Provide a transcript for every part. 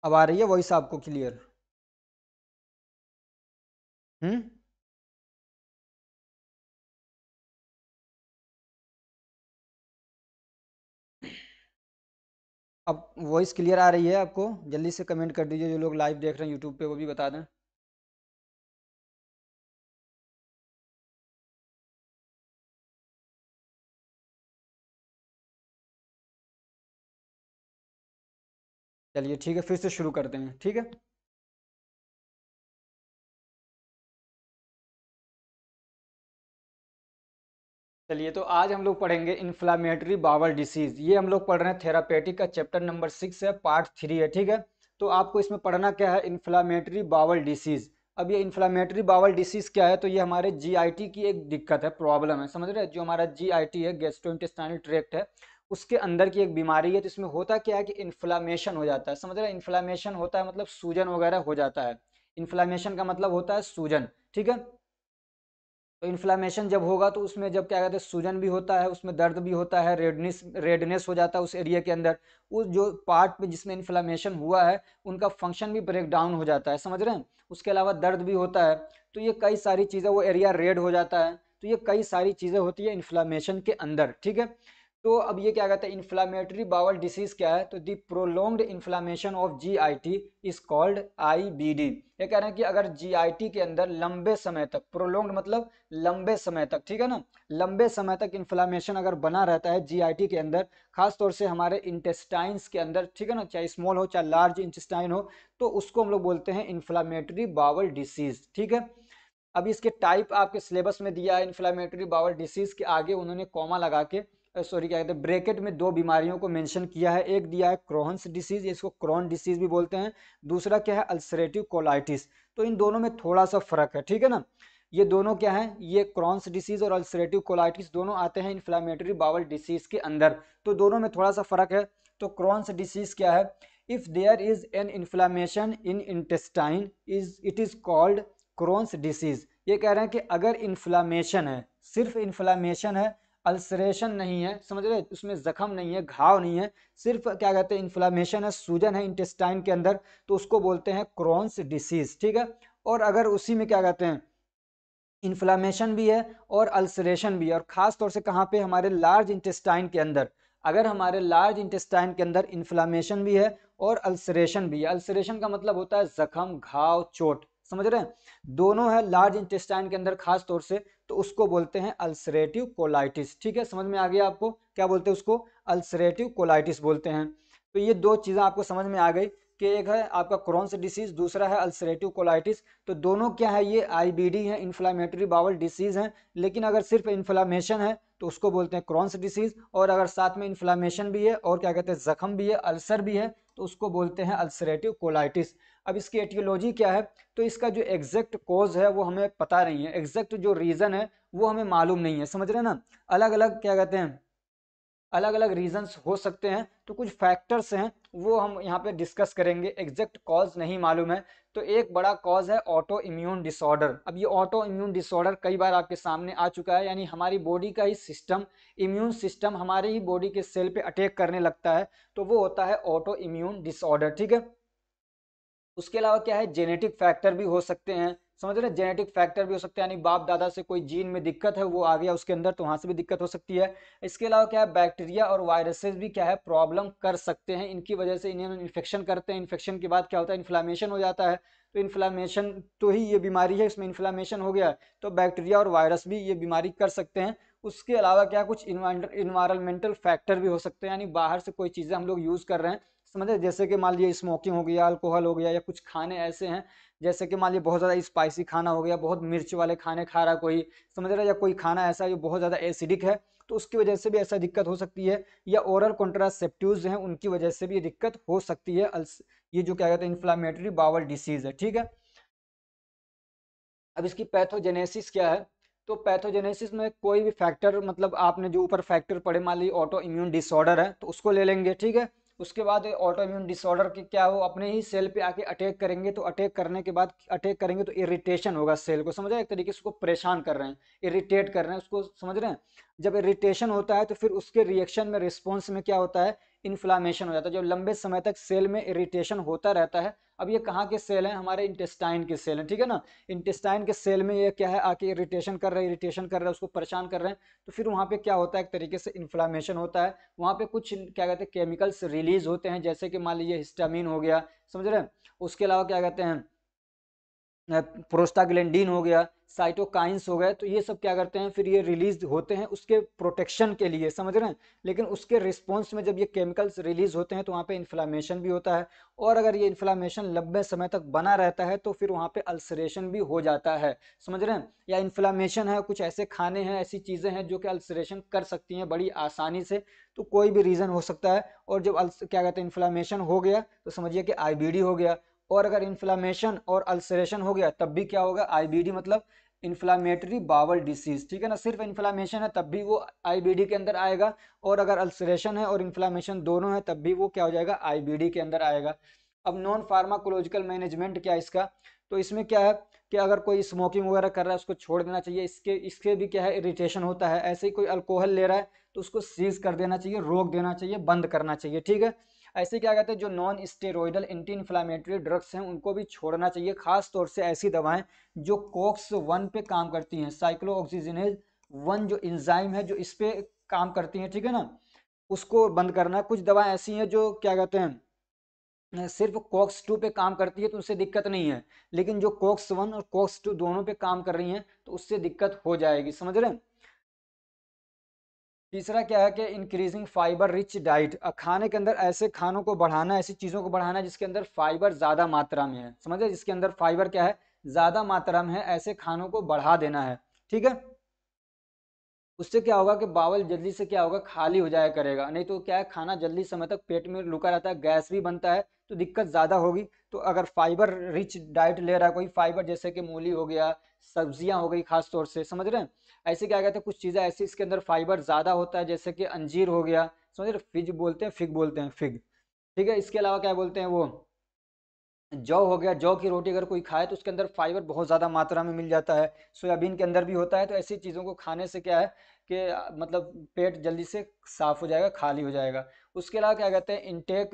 अब आ रही है वॉइस आपको क्लियर? हम्म। अब वॉइस क्लियर आ रही है आपको? जल्दी से कमेंट कर दीजिए, जो लोग लाइव देख रहे हैं यूट्यूब पे वो भी बता दें। चलिए ठीक है, फिर से शुरू करते हैं, ठीक है। चलिए, तो आज हम लोग पढ़ेंगे इन्फ्लामेटरी बावल डिसीज। ये हम लोग पढ़ रहे हैं थेरापेटिक का चैप्टर नंबर 6 है, पार्ट 3 है, ठीक है। तो आपको इसमें पढ़ना क्या है? Inflammatory bowel disease. अब ये इन्फ्लामेटरी बावल डिसीज क्या है? तो ये हमारे जीआईटी की एक दिक्कत है, प्रॉब्लम है, समझ रहे हैं? जो हमारा जीआईटी है, गैस्ट्रोइंटेस्टाइनल ट्रैक्ट है, उसके अंदर की एक बीमारी है। तो इसमें होता क्या है कि इन्फ्लामेशन हो जाता है, समझ रहे हैं? इन्फ्लामेशन होता है मतलब सूजन वगैरह हो जाता है। इन्फ्लामेशन का मतलब होता है सूजन, ठीक है। तो इन्फ्लामेशन जब होगा तो उसमें जब क्या कहते हैं, सूजन भी होता है, उसमें दर्द भी होता है, रेडनेस हो जाता है उस एरिया के अंदर। उस जो पार्ट पे जिसमें इन्फ्लामेशन हुआ है उनका फंक्शन भी ब्रेक डाउन हो जाता है, समझ रहे हैं? उसके अलावा दर्द भी होता है। तो ये कई सारी चीज़ें, वो एरिया रेड हो जाता है। तो ये कई सारी चीज़ें होती है इन्फ्लामेशन के अंदर, ठीक है। तो अब ये क्या कहते हैं, इन्फ्लामेटरी बावल डिसीज क्या है? तो the prolonged inflammation of GIT is called IBD. ये कह रहे हैं कि अगर जीआईटी के अंदर लंबे समय तक, प्रोलोंग्ड मतलब लंबे समय तक, ठीक है ना, लंबे समय तक इन्फ्लामेशन अगर बना रहता है जीआईटी के अंदर, खास तौर से हमारे इंटेस्टाइन्स के अंदर, ठीक है ना, चाहे स्मॉल हो चाहे लार्ज इंटेस्टाइन हो, तो उसको हम लोग बोलते हैं इन्फ्लामेटरी बावल डिसीज, ठीक है। अब इसके टाइप आपके सिलेबस में दिया है, इन्फ्लामेटरी बावल डिसीज के आगे उन्होंने कॉमा लगा के, सॉरी क्या कहते हैं, ब्रैकेट में दो बीमारियों को मेंशन किया है। एक दिया है क्रोहन्स डिसीज, इसको क्रोन डिसीज भी बोलते हैं। दूसरा क्या है? Ulcerative colitis. तो इन दोनों में थोड़ा सा फर्क है, ठीक है ना। ये दोनों क्या है? ये क्रॉन्स डिसीज और अल्सरेटिव कोलाइटिस दोनों आते हैं इन्फ्लामेटरी बावल डिसीज के अंदर। तो दोनों में थोड़ा सा फर्क है। तो क्रॉन्स डिसीज क्या है? If there is an inflammation in intestine is it is called Crohn's disease. ये कह रहे हैं कि अगर इन्फ्लामेशन है, सिर्फ इन्फ्लामेशन है, अल्सरेशन नहीं है, समझ रहे, उसमें जख्म नहीं है, घाव नहीं है, सिर्फ क्या कहते हैं, इन्फ्लामेशन है, सूजन है इंटेस्टाइन के अंदर, तो उसको बोलते हैं क्रोन्स डिसीज, ठीक है। और अगर उसी में क्या कहते हैं, इन्फ्लामेशन भी है और अल्सरेशन भी है, और खास तौर से कहाँ पे? हमारे लार्ज इंटेस्टाइन के अंदर। अगर हमारे लार्ज इंटेस्टाइन के अंदर इन्फ्लामेशन भी है और अल्सरेशन भी है, अल्सरेशन का मतलब होता है जख्म, घाव, चोट, समझ रहे हैं? दोनों है लार्ज इंटेस्टाइन के अंदर खास तौर से, तो उसको बोलते हैं अल्सरेटिव कोलाइटिस, ठीक है। समझ में आ गया आपको? क्या बोलते हैं उसको? अल्सरेटिव कोलाइटिस बोलते हैं। तो ये दो चीज़ें आपको समझ में आ गई कि एक है आपका क्रोन्स डिसीज, दूसरा है अल्सरेटिव कोलाइटिस। तो दोनों क्या है? ये आईबीडी है, इन्फ्लामेटरी बावल डिसीज है। लेकिन अगर सिर्फ इन्फ्लामेशन है तो उसको बोलते हैं क्रॉन्स डिसीज, और अगर साथ में इन्फ्लामेशन भी है और क्या कहते हैं, जख्म भी है, अल्सर भी है, तो उसको बोलते हैं अल्सरेटिव कोलाइटिस। अब इसकी एटियोलॉजी क्या है? तो इसका जो एग्जैक्ट कॉज है वो हमें पता नहीं है, एग्जैक्ट जो रीजन है वो हमें मालूम नहीं है, समझ रहे हैं ना। अलग अलग क्या कहते हैं, अलग अलग रीजंस हो सकते हैं, तो कुछ फैक्टर्स हैं वो हम यहाँ पे डिस्कस करेंगे। एग्जैक्ट कॉज नहीं मालूम है। तो एक बड़ा कॉज है ऑटो इम्यून डिसऑर्डर। अब ये ऑटो इम्यून डिसऑर्डर कई बार आपके सामने आ चुका है, यानी हमारी बॉडी का ही सिस्टम, इम्यून सिस्टम हमारे ही बॉडी के सेल पे अटैक करने लगता है, तो वो होता है ऑटो इम्यून डिसऑर्डर, ठीक है। उसके अलावा क्या है? जेनेटिक फैक्टर भी हो सकते हैं, समझ रहे हैं? जेनेटिक फैक्टर भी हो सकते हैं, यानी बाप दादा से कोई जीन में दिक्कत है वो आ गया उसके अंदर, तो वहां से भी दिक्कत हो सकती है। इसके अलावा क्या है? बैक्टीरिया और वायरसेस भी क्या है, प्रॉब्लम कर सकते हैं, इनकी वजह से इन्हें इन्फेक्शन करते हैं। इन्फेक्शन के बाद क्या होता है? इन्फ्लामेशन हो जाता है। तो इन्फ्लामेशन तो ही ये बीमारी है, इसमें इन्फ्लामेशन हो गया, तो बैक्टीरिया और वायरस भी ये बीमारी कर सकते हैं। उसके अलावा क्या, कुछ इन्वायरमेंटल फैक्टर भी हो सकते हैं, यानी बाहर से कोई चीज़ें हम लोग यूज़ कर रहे हैं, समझे? जैसे कि मान लीजिए स्मोकिंग हो गया, अल्कोहल हो गया, या कुछ खाने ऐसे हैं, जैसे कि मान लीजिए बहुत ज़्यादा स्पाइसी खाना हो गया, बहुत मिर्च वाले खाने खा रहा कोई, समझ रहा है? या कोई खाना ऐसा जो बहुत ज़्यादा एसिडिक है, तो उसकी वजह से भी ऐसा दिक्कत हो सकती है। या ओरल कॉन्ट्रासेप्टिव्स हैं, उनकी वजह से भी ये दिक्कत हो सकती है। ये जो क्या कहते हैं, इन्फ्लामेटरी बावल डिसीज है, ठीक है। अब इसकी पैथोजेनेसिस क्या है? तो पैथोजेनेसिस में कोई भी फैक्टर, मतलब आपने जो ऊपर फैक्टर पढ़े, मान लीजिए ऑटो इम्यून डिसऑर्डर है तो उसको ले लेंगे, ठीक है। उसके बाद ऑटो इम्यून डिसऑर्डर के क्या हो, अपने ही सेल पे आके अटैक करेंगे, तो अटैक करने के बाद, अटैक करेंगे तो इरिटेशन होगा सेल को, समझ रहे हैं? एक तरीके से उसको परेशान कर रहे हैं, इरिटेट कर रहे हैं उसको, समझ रहे हैं? जब इरिटेशन होता है तो फिर उसके रिएक्शन में, रिस्पॉन्स में क्या होता है? इन्फ्लामेशन हो जाता है, जो लंबे समय तक सेल में इरिटेशन होता रहता है। अब ये कहाँ के सेल हैं, हमारे इंटेस्टाइन के सेल हैं, ठीक है ना। इंटेस्टाइन के सेल में ये क्या है, आके इरिटेशन कर रहे हैं, उसको परेशान कर रहे हैं। तो फिर वहाँ पे क्या होता है, एक तरीके से इन्फ्लामेशन होता है। वहाँ पे कुछ क्या कहते हैं केमिकल्स रिलीज होते हैं, जैसे कि मान लीजिए हिस्टामिन हो गया, समझ रहे हैं। उसके अलावा क्या कहते हैं, प्रोस्टाग्लैंडिन हो गया, साइटोकाइंस हो गए, तो ये सब क्या करते हैं, फिर ये रिलीज होते हैं उसके प्रोटेक्शन के लिए, समझ रहे हैं। लेकिन उसके रिस्पॉन्स में जब ये केमिकल्स रिलीज होते हैं तो वहाँ पे इन्फ्लामेशन भी होता है। और अगर ये इन्फ्लामेशन लंबे समय तक बना रहता है तो फिर वहाँ पे अल्सरेशन भी हो जाता है, समझ रहे हैं। या इन्फ्लामेशन है, कुछ ऐसे खाने हैं, ऐसी चीज़ें हैं जो कि अल्सरेशन कर सकती हैं बड़ी आसानी से। तो कोई भी रीज़न हो सकता है। और जब क्या कहते हैं इन्फ्लामेशन हो गया तो समझिए कि आईबीडी हो गया। और अगर इन्फ्लामेशन और अल्सरेशन हो गया तब भी क्या होगा, आईबीडी मतलब इन्फ्लामेटरी बावल डिसीज, ठीक है ना। सिर्फ इन्फ्लामेशन है तब भी वो आईबीडी के अंदर आएगा, और अगर अल्सरेशन है और इन्फ्लामेशन दोनों है तब भी वो क्या हो जाएगा, आईबीडी के अंदर आएगा। अब नॉन फार्माकोलॉजिकल मैनेजमेंट क्या है इसका, तो इसमें क्या है कि अगर कोई स्मोकिंग वगैरह कर रहा है उसको छोड़ देना चाहिए, इसके इसके भी क्या है, इरिटेशन होता है। ऐसे ही कोई अल्कोहल ले रहा है तो उसको सीज कर देना चाहिए, रोक देना चाहिए, बंद करना चाहिए, ठीक है। ऐसे क्या कहते हैं, जो non steroidal anti inflammatory drugs हैं उनको भी छोड़ना चाहिए, खास तौर से ऐसी दवाएं जो कोक्स वन पे काम करती हैं, साइक्लोऑक्सीजनेज वन जो इंजाइम है जो इस पे काम करती हैं, ठीक है ना, उसको बंद करना है। कुछ दवाएं ऐसी हैं जो क्या कहते हैं सिर्फ कोक्स टू पे काम करती है तो उससे दिक्कत नहीं है, लेकिन जो कोक्स वन और कोक्स टू दोनों पे काम कर रही हैं तो उससे दिक्कत हो जाएगी, समझ रहे हैं। तीसरा क्या है कि इंक्रीजिंग फाइबर रिच डाइट, खाने के अंदर ऐसे खानों को बढ़ाना, ऐसी चीज़ों को बढ़ाना जिसके अंदर फाइबर ज़्यादा मात्रा में है, समझे, जिसके अंदर फाइबर क्या है, ज़्यादा मात्रा में है, ऐसे खानों को बढ़ा देना है, ठीक है। उससे क्या होगा कि बावल जल्दी से क्या होगा, खाली हो जाया करेगा। नहीं तो क्या है, खाना जल्दी समय तक पेट में रुका रहता है, गैस भी बनता है, तो दिक्कत ज़्यादा होगी। तो अगर फाइबर रिच डाइट ले रहा है कोई, फाइबर जैसे कि मूली हो गया, सब्जियां हो गई, खास तौर से, समझ रहे हैं। ऐसे क्या कहते हैं, कुछ चीज़ें ऐसी इसके अंदर फाइबर ज़्यादा होता है, जैसे कि अंजीर हो गया, समझ रहे, फिज बोलते हैं, फिग बोलते हैं, फिग, ठीक है। इसके अलावा क्या बोलते हैं वो, जौ हो गया, जौ की रोटी अगर कोई खाए तो उसके अंदर फाइबर बहुत ज़्यादा मात्रा में मिल जाता है। सोयाबीन के अंदर भी होता है। तो ऐसी चीज़ों को खाने से क्या है कि मतलब पेट जल्दी से साफ हो जाएगा, खाली हो जाएगा। उसके अलावा क्या कहते हैं, इनटेक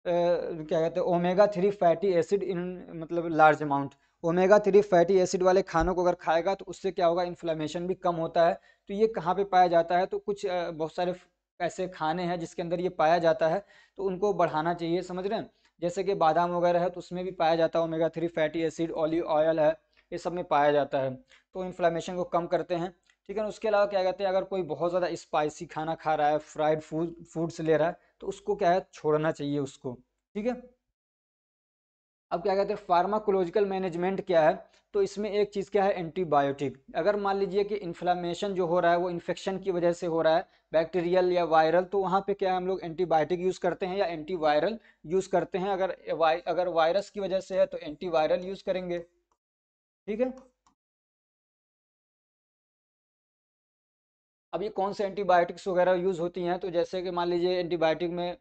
क्या कहते हैं, omega three fatty acid in मतलब large amount, omega three fatty acid वाले खानों को अगर खाएगा तो उससे क्या होगा, इन्फ्लेमेशन भी कम होता है। तो ये कहाँ पे पाया जाता है, तो कुछ बहुत सारे ऐसे खाने हैं जिसके अंदर ये पाया जाता है, तो उनको बढ़ाना चाहिए, समझ रहे हैं। जैसे कि बादाम वगैरह है तो उसमें भी पाया जाता है omega three fatty acid, olive oil है, ये सब में पाया जाता है। तो इन्फ्लेमेशन को कम करते हैं, ठीक है ना। उसके अलावा क्या कहते हैं, अगर कोई बहुत ज़्यादा स्पाइसी खाना खा रहा है, फ्राइड फूड्स ले रहा है, तो उसको क्या है, छोड़ना चाहिए उसको, ठीक है। अब क्या कहते हैं, फार्माकोलॉजिकल मैनेजमेंट क्या है, तो इसमें एक चीज़ क्या है, एंटीबायोटिक। अगर मान लीजिए कि इन्फ्लामेशन जो हो रहा है वो इन्फेक्शन की वजह से हो रहा है, बैक्टीरियल या वायरल, तो वहाँ पे क्या है, हम लोग एंटीबायोटिक यूज़ करते हैं या एंटीवायरल यूज़ करते हैं। अगर वायरस की वजह से है तो एंटीवायरल यूज़ करेंगे, ठीक है। अब ये कौन से एंटीबायोटिक्स वगैरह यूज़ होती हैं, तो जैसे कि मान लीजिए एंटीबायोटिक में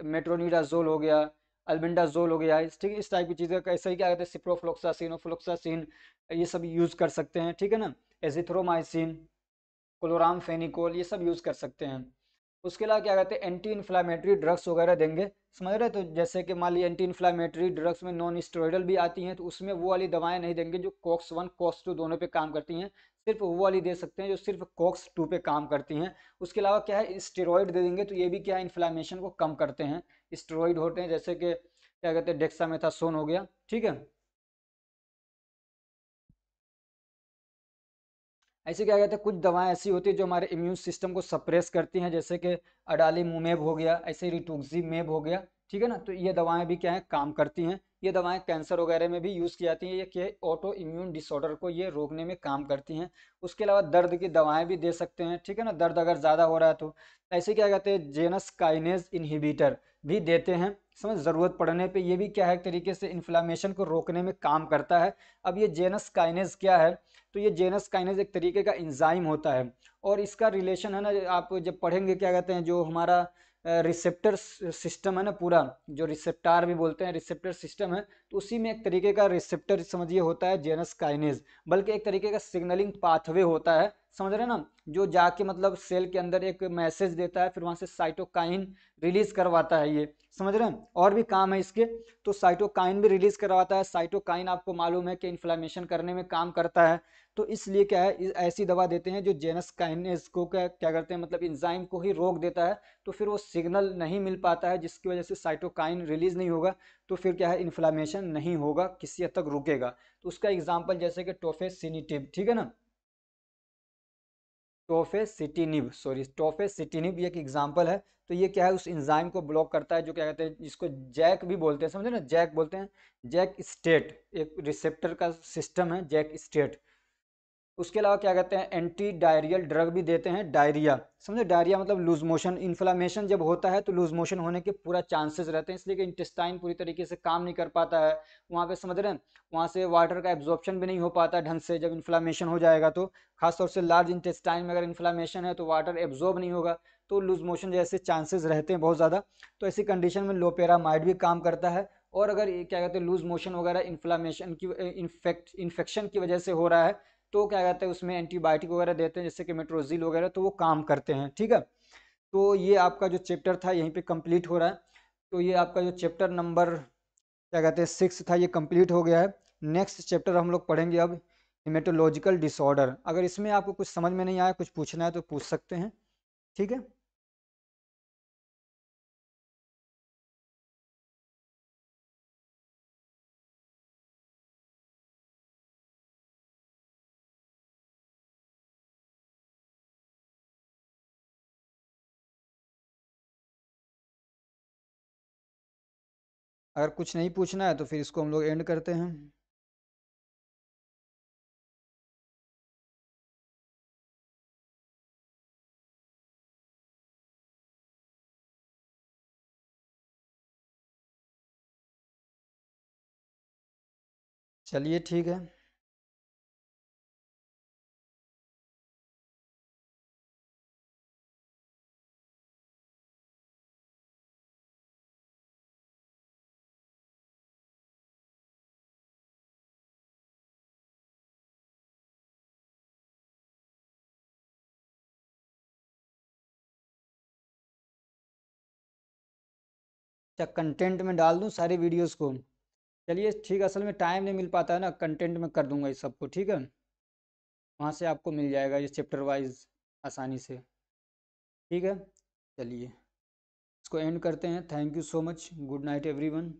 मेट्रोनिडाजोल हो गया, अल्बेंडाजोल हो गया, ठीक है, इस टाइप की चीज़ें। ऐसे ही क्या कहते हैं, सिप्रोफ्लोक्सासिन और फ्लोक्सासिन, ये सब यूज़ कर सकते हैं, ठीक है ना। एजिथ्रोमाइसिन, क्लोरामफेनिकोल, ये सब यूज़ कर सकते हैं। उसके अलावा क्या कहते हैं, एंटी इन्फ्लामेटरी ड्रग्स वगैरह देंगे, समझ रहे हैं। तो जैसे कि मान लीजिए एंटी इन्फ्लामेटरी ड्रग्स में नॉन स्टेरॉयडल भी आती हैं, तो उसमें वो वाली दवाएं नहीं देंगे जो कॉक्स वन कॉक्स टू दोनों पे काम करती हैं। सिर्फ वो वाली दे सकते हैं जो सिर्फ कॉक्स टू पे काम करती हैं। उसके अलावा क्या है, स्टेरॉयड दे देंगे, तो ये भी क्या है, इन्फ्लामेशन को कम करते हैं। स्टेरॉयड होते हैं जैसे कि क्या कहते हैं, डेक्सामेथासोन हो गया, ठीक है। ऐसे क्या कहते हैं, कुछ दवाएं ऐसी होती है जो हमारे इम्यून सिस्टम को सप्रेस करती हैं, जैसे कि अडालीमुमेब हो गया, ऐसे रिटुक्सीमेब हो गया, ठीक है ना। तो ये दवाएं भी क्या है, काम करती हैं। ये दवाएं कैंसर वगैरह में भी यूज़ की जाती हैं। ये क्या, ऑटो इम्यून डिसऑर्डर को ये रोकने में काम करती हैं। उसके अलावा दर्द की दवाएं भी दे सकते हैं, ठीक है ना, दर्द अगर ज़्यादा हो रहा है तो। ऐसे क्या कहते हैं, जेनस काइनेज इनहिबिटर भी देते हैं, समझ, ज़रूरत पड़ने पे। ये भी क्या है, एक तरीके से इन्फ्लामेशन को रोकने में काम करता है। अब ये जेनस काइनेज क्या है, तो ये जेनस काइनेज एक तरीके का एंजाइम होता है। और इसका रिलेशन है ना, आप जब पढ़ेंगे, क्या कहते हैं, जो हमारा रिसेप्टर सिस्टम है ना पूरा, जो रिसेप्टार भी बोलते हैं, रिसेप्टर सिस्टम है, तो उसी में एक तरीके का रिसेप्टर समझिए होता है जेनस काइनेज, बल्कि एक तरीके का सिग्नलिंग पाथवे होता है, समझ रहे हैं ना, जो जाके मतलब सेल के अंदर एक मैसेज देता है, फिर वहां से साइटोकाइन रिलीज करवाता है, ये समझ रहे हैं, और भी काम है इसके। तो साइटोकाइन भी रिलीज करवाता है। साइटोकाइन आपको मालूम है कि इन्फ्लामेशन करने में काम करता है। तो इसलिए क्या है, ऐसी दवा देते हैं जो जेनस काइनेज को क्या क्या करते हैं, मतलब इंजाइम को ही रोक देता है। तो फिर वो सिग्नल नहीं मिल पाता है, जिसकी वजह से साइटोकाइन रिलीज नहीं होगा। तो फिर क्या है, इन्फ्लामेशन नहीं होगा, किसी हद तक रुकेगा। तो उसका एग्जाम्पल जैसे कि टोफेसिनिटिव, ठीक है ना, टोफेसिटिनिब, सॉरी टोफेसिटिनिब ये एक एग्जांपल है। तो ये क्या है, उस एंजाइम को ब्लॉक करता है, जो क्या कहते हैं, जिसको जैक भी बोलते हैं, समझे ना, जैक बोलते हैं। जैक स्टेट एक रिसेप्टर का सिस्टम है, जैक स्टेट। उसके अलावा क्या कहते हैं, एंटी डायरियल ड्रग भी देते हैं, डायरिया, समझे, डायरिया मतलब लूज मोशन। इन्फ्लामेशन जब होता है तो लूज मोशन होने के पूरा चांसेस रहते हैं, इसलिए कि इंटेस्टाइन पूरी तरीके से काम नहीं कर पाता है वहाँ पे, समझ रहे हैं, वहाँ से वाटर का एब्जॉर्प्शन भी नहीं हो पाता ढंग से जब इन्फ्लामेशन हो जाएगा तो। खासतौर से लार्ज इंटेस्टाइन में अगर इन्फ्लामेशन है तो वाटर एब्जॉर्ब नहीं होगा, तो लूज मोशन जैसे चांसेस रहते हैं बहुत ज़्यादा। तो ऐसी कंडीशन में लोपेरामाइड भी काम करता है। और अगर ये क्या कहते हैं, लूज मोशन वगैरह इन्फ्लामेशन की इन्फेक्शन की वजह से हो रहा है, तो क्या कहते हैं, उसमें एंटीबायोटिक वगैरह देते हैं, जैसे कि मेट्रोजिल वगैरह, तो वो काम करते हैं, ठीक है। तो ये आपका जो चैप्टर था यहीं पे कंप्लीट हो रहा है। तो ये आपका जो चैप्टर नंबर क्या कहते हैं 6 था, ये कंप्लीट हो गया है। नेक्स्ट चैप्टर हम लोग पढ़ेंगे अब हिमेटोलॉजिकल डिसऑर्डर। अगर इसमें आपको कुछ समझ में नहीं आया, कुछ पूछना है तो पूछ सकते हैं, ठीक है। अगर कुछ नहीं पूछना है तो फिर इसको हम लोग एंड करते हैं। चलिए ठीक है। क्या कंटेंट में डाल दूँ सारी वीडियोस को? चलिए ठीक है, असल में टाइम नहीं मिल पाता है ना, कंटेंट में कर दूंगा इस सबको, ठीक है। वहाँ से आपको मिल जाएगा ये चैप्टर वाइज आसानी से, ठीक है। चलिए इसको एंड करते हैं। Thank you so much, good night everyone.